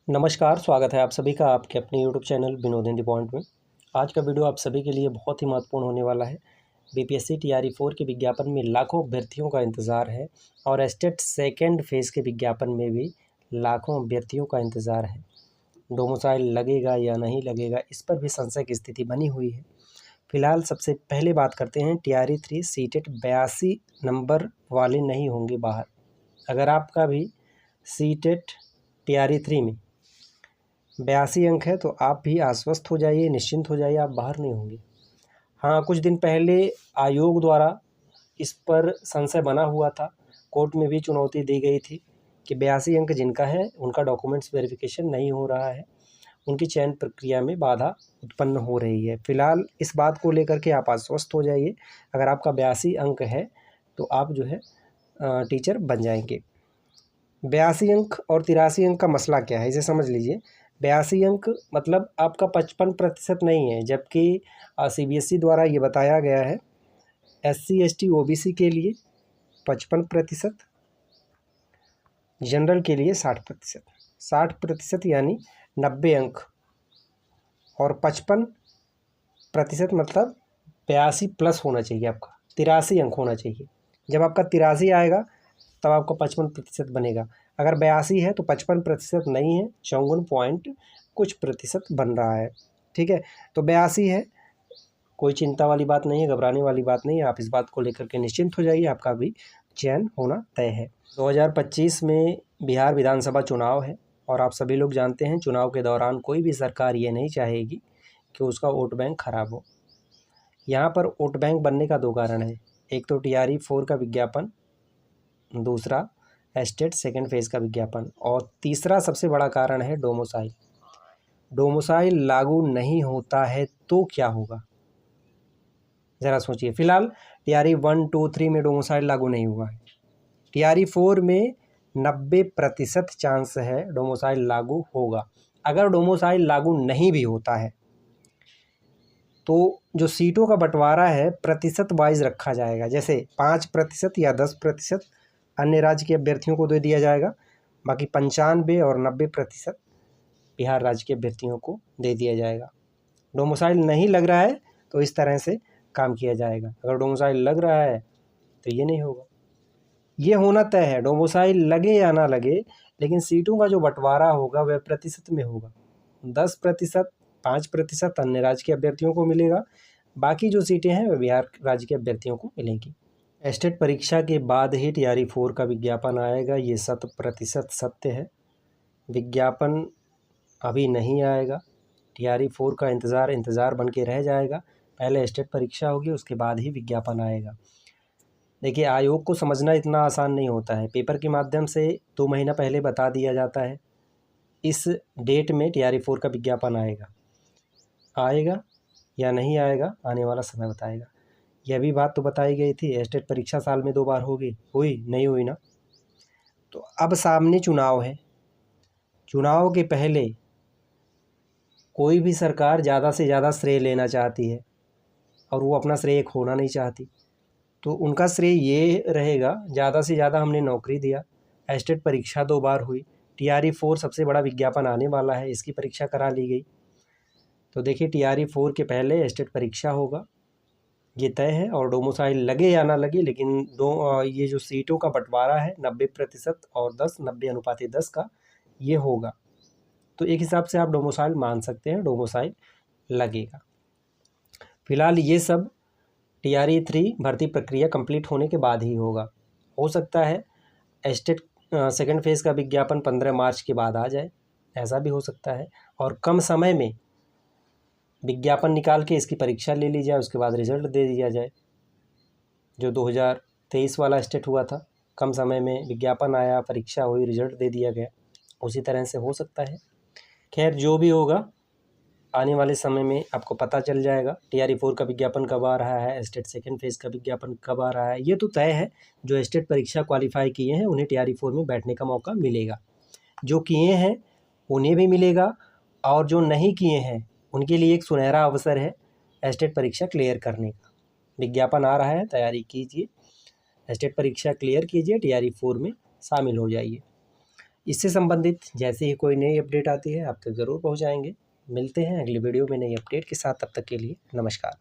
नमस्कार, स्वागत है आप सभी का आपके अपने YouTube channel Vinod in the point में। आज का वीडियो आप सभी के लिए बहुत ही महत्वपूर्ण होने वाला है। बीपीएससी टीआरई 4 के विज्ञापन में लाखों अभ्यर्थियों का इंतज़ार है और एस्टेट सेकेंड फेज़ के विज्ञापन में भी लाखों अभ्यर्थियों का इंतज़ार है। डोमिसाइल लगेगा या नहीं लगेगा, इस पर भी संशय की स्थिति बनी हुई है। फिलहाल सबसे पहले बात करते हैं टीआरई 3 सीटेट 82 नंबर वाले नहीं होंगे बाहर। अगर आपका भी सीटेट टीआरई 3 में 82 अंक है तो आप भी आश्वस्त हो जाइए, निश्चिंत हो जाइए, आप बाहर नहीं होंगे। हाँ, कुछ दिन पहले आयोग द्वारा इस पर संशय बना हुआ था, कोर्ट में भी चुनौती दी गई थी कि 82 अंक जिनका है उनका डॉक्यूमेंट्स वेरिफिकेशन नहीं हो रहा है, उनकी चयन प्रक्रिया में बाधा उत्पन्न हो रही है। फिलहाल इस बात को लेकर के आप आश्वस्त हो जाइए, अगर आपका 82 अंक है तो आप जो है टीचर बन जाएंगे। 82 अंक और 83 अंक का मसला क्या है, इसे समझ लीजिए। 82 अंक मतलब आपका 55% नहीं है, जबकि सीबीएसई द्वारा ये बताया गया है एससी एसटी ओबीसी के लिए 55%, जनरल के लिए 60%। 60% यानी 90 अंक और 55% मतलब 82 प्लस होना चाहिए, आपका 83 अंक होना चाहिए। जब आपका 83 आएगा तब आपका 55% बनेगा। अगर 82 है तो 55% नहीं है, 54 पॉइंट कुछ प्रतिशत बन रहा है। ठीक है, तो 82 है, कोई चिंता वाली बात नहीं है, घबराने वाली बात नहीं है। आप इस बात को लेकर के निश्चिंत हो जाइए, आपका भी चयन होना तय है। 2025 में बिहार विधानसभा चुनाव है और आप सभी लोग जानते हैं चुनाव के दौरान कोई भी सरकार ये नहीं चाहेगी कि उसका वोट बैंक खराब हो। यहाँ पर वोट बैंक बनने का दो कारण है, एक तो टीआरई 4 का विज्ञापन, दूसरा एस्टेट सेकेंड फेज़ का विज्ञापन, और तीसरा सबसे बड़ा कारण है डोमिसाइल। डोमिसाइल लागू नहीं होता है तो क्या होगा, ज़रा सोचिए। फिलहाल टीआरई 1, 2, 3 में डोमिसाइल लागू नहीं हुआ है। टीआरई 4 में 90% चांस है डोमिसाइल लागू होगा। अगर डोमिसाइल लागू नहीं भी होता है तो जो सीटों का बंटवारा है प्रतिशत वाइज रखा जाएगा, जैसे 5% या 10% अन्य राज्य के अभ्यर्थियों को दे दिया जाएगा, बाकी 95 और 90% बिहार राज्य के अभ्यर्थियों को दे दिया जाएगा। डोमिसाइल नहीं लग रहा है तो इस तरह से काम किया जाएगा, अगर डोमिसाइल लग रहा है तो ये नहीं होगा। ये होना तय है, डोमिसाइल लगे या ना लगे, लेकिन सीटों का जो बंटवारा होगा वह प्रतिशत में होगा। 10%, 5% अन्य राज्य के अभ्यर्थियों को मिलेगा, बाकी जो सीटें हैं वह बिहार राज्य के अभ्यर्थियों को मिलेंगी। एस्टेट परीक्षा के बाद ही टीआरई 4 का विज्ञापन आएगा, ये 100% सत्य है। विज्ञापन अभी नहीं आएगा, टीआरई 4 का इंतज़ार बन के रह जाएगा। पहले एस्टेट परीक्षा होगी, उसके बाद ही विज्ञापन आएगा। देखिए, आयोग को समझना इतना आसान नहीं होता है, पेपर के माध्यम से 2 महीना पहले बता दिया जाता है इस डेट में टीआरई 4 का विज्ञापन आएगा या नहीं आएगा, आने वाला समय बताएगा। यह भी बात तो बताई गई थी, एस्टेट परीक्षा साल में 2 बार होगी, हुई नहीं हुई ना। तो अब सामने चुनाव है, चुनाव के पहले कोई भी सरकार ज़्यादा से ज़्यादा श्रेय लेना चाहती है और वो अपना श्रेय खोना नहीं चाहती, तो उनका श्रेय ये रहेगा ज़्यादा से ज़्यादा हमने नौकरी दिया, एस्टेट परीक्षा 2 बार हुई, टीआरई 4 सबसे बड़ा विज्ञापन आने वाला है, इसकी परीक्षा करा ली गई। तो देखिए, टीआरई 4 के पहले एस्टेट परीक्षा होगा, ये तय है। और डोमिसाइल लगे या ना लगे, लेकिन ये जो सीटों का बंटवारा है 90% और 10, 90:10 का, ये होगा। तो एक हिसाब से आप डोमिसाइल मान सकते हैं, डोमिसाइल लगेगा। फिलहाल ये सब टीआरई 3 भर्ती प्रक्रिया कंप्लीट होने के बाद ही होगा। हो सकता है एस्टेट सेकेंड फेज़ का विज्ञापन 15 मार्च के बाद आ जाए, ऐसा भी हो सकता है, और कम समय में विज्ञापन निकाल के इसकी परीक्षा ले ली जाए, उसके बाद रिजल्ट दे दिया जाए। जो 2023 वाला एस्टेट हुआ था, कम समय में विज्ञापन आया, परीक्षा हुई, रिजल्ट दे दिया गया, उसी तरह से हो सकता है। खैर, जो भी होगा आने वाले समय में आपको पता चल जाएगा टीआरई 4 का विज्ञापन कब आ रहा है, एस्टेट सेकेंड फेज़ का विज्ञापन कब आ रहा है। ये तो तय है, जो एस्टेट परीक्षा क्वालिफाई किए हैं उन्हें टीआरई 4 में बैठने का मौका मिलेगा, जो किए हैं उन्हें भी मिलेगा, और जो नहीं किए हैं उनके लिए एक सुनहरा अवसर है एस्टेट परीक्षा क्लियर करने का। विज्ञापन आ रहा है, तैयारी कीजिए, एस्टेट परीक्षा क्लियर कीजिए, टीआरई 4 में शामिल हो जाइए। इससे संबंधित जैसे ही कोई नई अपडेट आती है आप तक ज़रूर पहुँचाएँगे। मिलते हैं अगली वीडियो में नई अपडेट के साथ, तब तक के लिए नमस्कार।